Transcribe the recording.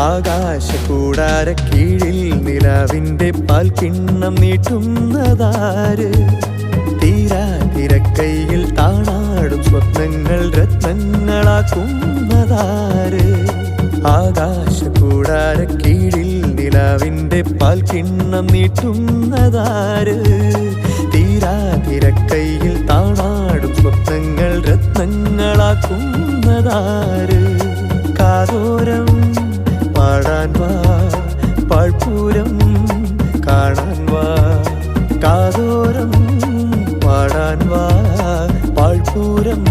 ആകാശകൂടാര കീഴിൽ നിലാവിന്റെ പാൽക്കിണ്ണം നീട്ടുന്നതാര്? തീരാതിരക്കൈയിൽ താണാടും സ്വപ്നങ്ങൾ രത്നങ്ങളാക്കുന്നതാര്? ആകാശകൂടാര കീഴിൽ നിലാവിന്റെ പാൽക്കിണ്ണം നീട്ടുന്നതാര്? തീരാതിരക്കൈയിൽ താണാടും സ്വപ്നങ്ങൾ രത്നങ്ങളാക്കുന്നതാര്? കാതോരം പാടാൻ വാ, പാഴ്പൂരം കാണാൻ വാ. കാതോരം പാടാൻ വാ, പാഴ്പൂരം